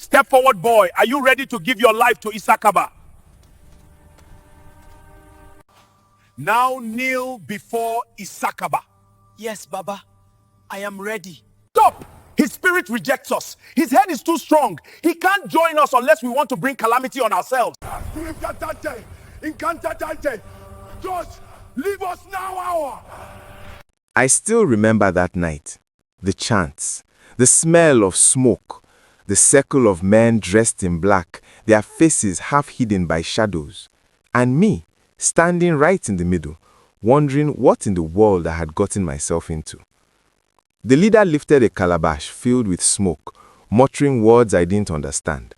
Step forward, boy. Are you ready to give your life to Isakaba? Now kneel before Isakaba. Yes, Baba. I am ready. Stop! His spirit rejects us. His head is too strong. He can't join us unless we want to bring calamity on ourselves. Just leave us now. I still remember that night. The chants, the smell of smoke, the circle of men dressed in black, their faces half hidden by shadows, and me, standing right in the middle, wondering what in the world I had gotten myself into. The leader lifted a calabash filled with smoke, muttering words I didn't understand.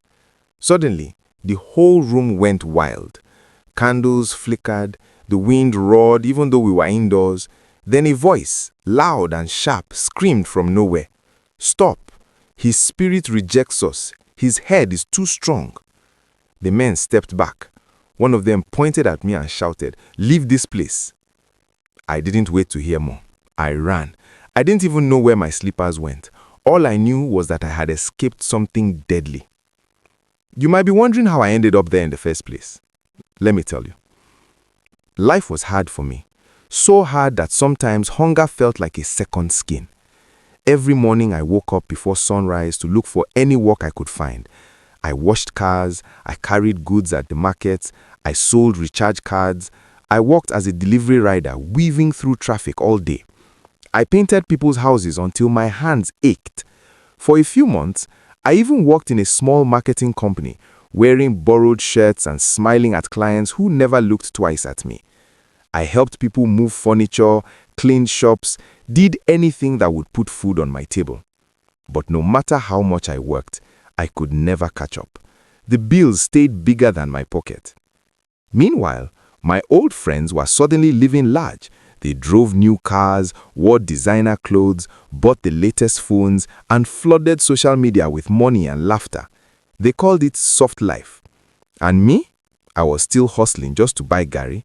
Suddenly, the whole room went wild. Candles flickered, the wind roared even though we were indoors. Then a voice, loud and sharp, screamed from nowhere. "Stop! His spirit rejects us. His head is too strong." The men stepped back. One of them pointed at me and shouted, "Leave this place." I didn't wait to hear more. I ran. I didn't even know where my slippers went. All I knew was that I had escaped something deadly. You might be wondering how I ended up there in the first place. Let me tell you. Life was hard for me. So hard that sometimes hunger felt like a second skin. Every morning I woke up before sunrise to look for any work I could find. I washed cars, I carried goods at the markets, I sold recharge cards, I worked as a delivery rider, weaving through traffic all day. I painted people's houses until my hands ached. For a few months, I even worked in a small marketing company, wearing borrowed shirts and smiling at clients who never looked twice at me. I helped people move furniture, cleaned shops, did anything that would put food on my table. But no matter how much I worked, I could never catch up. The bills stayed bigger than my pocket. Meanwhile, my old friends were suddenly living large. They drove new cars, wore designer clothes, bought the latest phones, and flooded social media with money and laughter. They called it soft life. And me? I was still hustling just to buy Gary.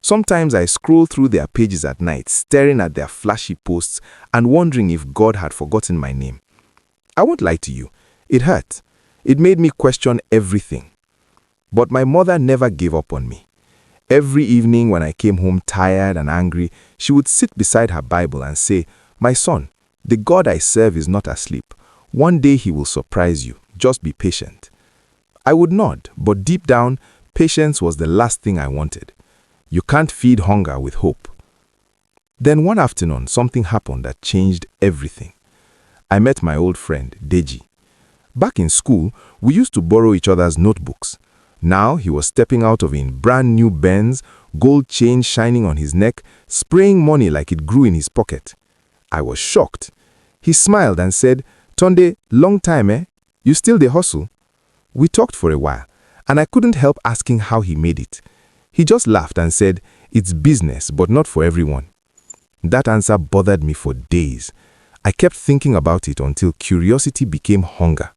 Sometimes I scroll through their pages at night, staring at their flashy posts and wondering if God had forgotten my name. I won't lie to you, it hurt. It made me question everything. But my mother never gave up on me. Every evening when I came home tired and angry, she would sit beside her Bible and say, "My son, the God I serve is not asleep. One day he will surprise you. Just be patient." I would nod, but deep down, patience was the last thing I wanted. You can't feed hunger with hope. Then one afternoon, something happened that changed everything. I met my old friend, Deji. Back in school, we used to borrow each other's notebooks. Now he was stepping out of a brand new Benz, gold chain shining on his neck, spraying money like it grew in his pocket. I was shocked. He smiled and said, "Tunde, long time, eh? You still dey hustle?" We talked for a while, and I couldn't help asking how he made it. He just laughed and said, "It's business, but not for everyone." That answer bothered me for days. I kept thinking about it until curiosity became hunger.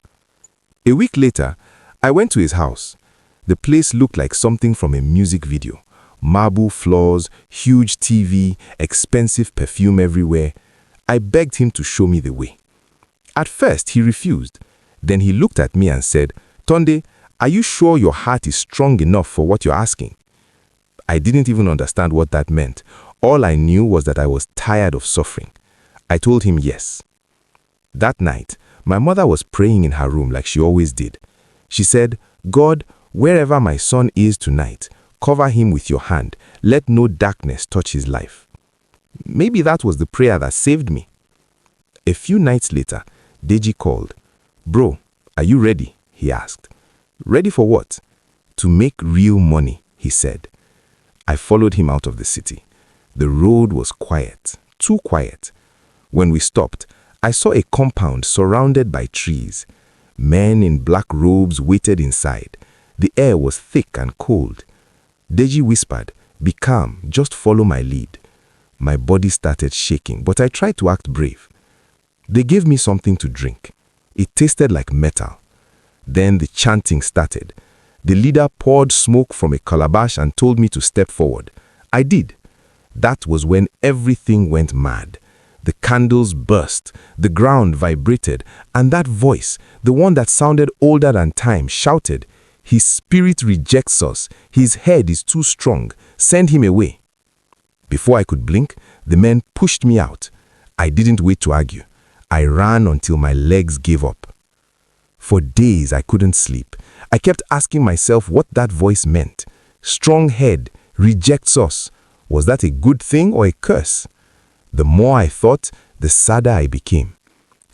A week later, I went to his house. The place looked like something from a music video. Marble floors, huge TV, expensive perfume everywhere. I begged him to show me the way. At first, he refused. Then he looked at me and said, "Tunde, are you sure your heart is strong enough for what you're asking?" I didn't even understand what that meant. All I knew was that I was tired of suffering. I told him yes. That night, my mother was praying in her room like she always did. She said, "God, wherever my son is tonight, cover him with your hand. Let no darkness touch his life." Maybe that was the prayer that saved me. A few nights later, Deji called. "Bro, are you ready?" he asked. "Ready for what?" "To make real money," he said. I followed him out of the city. The road was quiet, too quiet. When we stopped, I saw a compound surrounded by trees. Men in black robes waited inside. The air was thick and cold. Deji whispered, "Be calm, just follow my lead." My body started shaking, but I tried to act brave. They gave me something to drink. It tasted like metal. Then the chanting started. The leader poured smoke from a calabash and told me to step forward. I did. That was when everything went mad. The candles burst, the ground vibrated, and that voice, the one that sounded older than time, shouted, "His spirit rejects us. His head is too strong. Send him away." Before I could blink, the men pushed me out. I didn't wait to argue. I ran until my legs gave up. For days, I couldn't sleep. I kept asking myself what that voice meant. Strong head, rejects us. Was that a good thing or a curse? The more I thought, the sadder I became.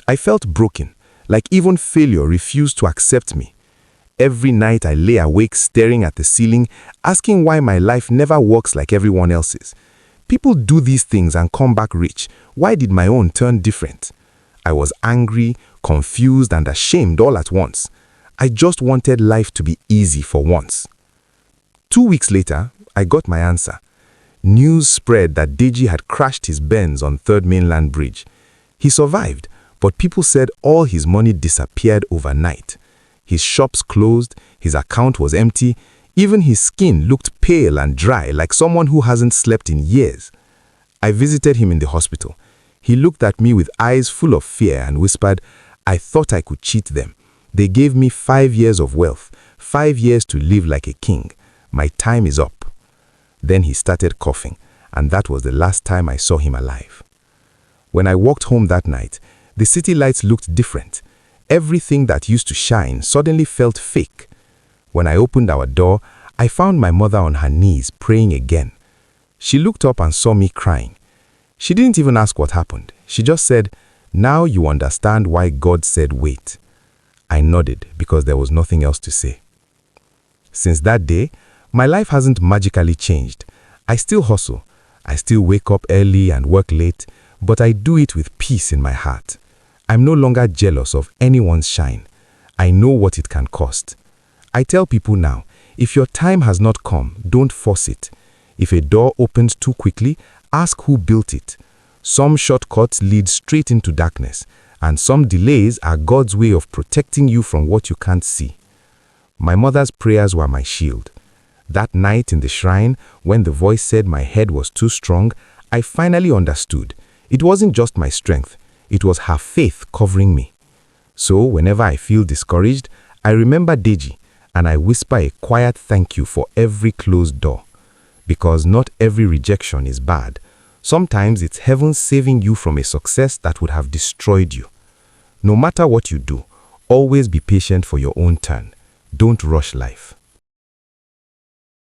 I felt broken, like even failure refused to accept me. Every night I lay awake staring at the ceiling, asking why my life never works like everyone else's. People do these things and come back rich. Why did my own turn different? I was angry, confused, and ashamed all at once. I just wanted life to be easy for once. 2 weeks later, I got my answer. News spread that Deji had crashed his Benz on 3rd Mainland Bridge. He survived, but people said all his money disappeared overnight. His shops closed, his account was empty, even his skin looked pale and dry like someone who hasn't slept in years. I visited him in the hospital. He looked at me with eyes full of fear and whispered, "I thought I could cheat them. They gave me 5 years of wealth, 5 years to live like a king. My time is up." Then he started coughing, and that was the last time I saw him alive. When I walked home that night, the city lights looked different. Everything that used to shine suddenly felt fake. When I opened our door, I found my mother on her knees praying again. She looked up and saw me crying. She didn't even ask what happened. She just said, "Now you understand why God said wait." I nodded because there was nothing else to say. Since that day, my life hasn't magically changed. I still hustle. I still wake up early and work late, but I do it with peace in my heart. I'm no longer jealous of anyone's shine. I know what it can cost. I tell people now, if your time has not come, don't force it. If a door opens too quickly, ask who built it. Some shortcuts lead straight into darkness, and some delays are God's way of protecting you from what you can't see. My mother's prayers were my shield. That night in the shrine, when the voice said my head was too strong, I finally understood. It wasn't just my strength, it was her faith covering me. So whenever I feel discouraged, I remember Deji, and I whisper a quiet thank you for every closed door. Because not every rejection is bad. Sometimes it's heaven saving you from a success that would have destroyed you. No matter what you do, always be patient for your own turn. Don't rush life.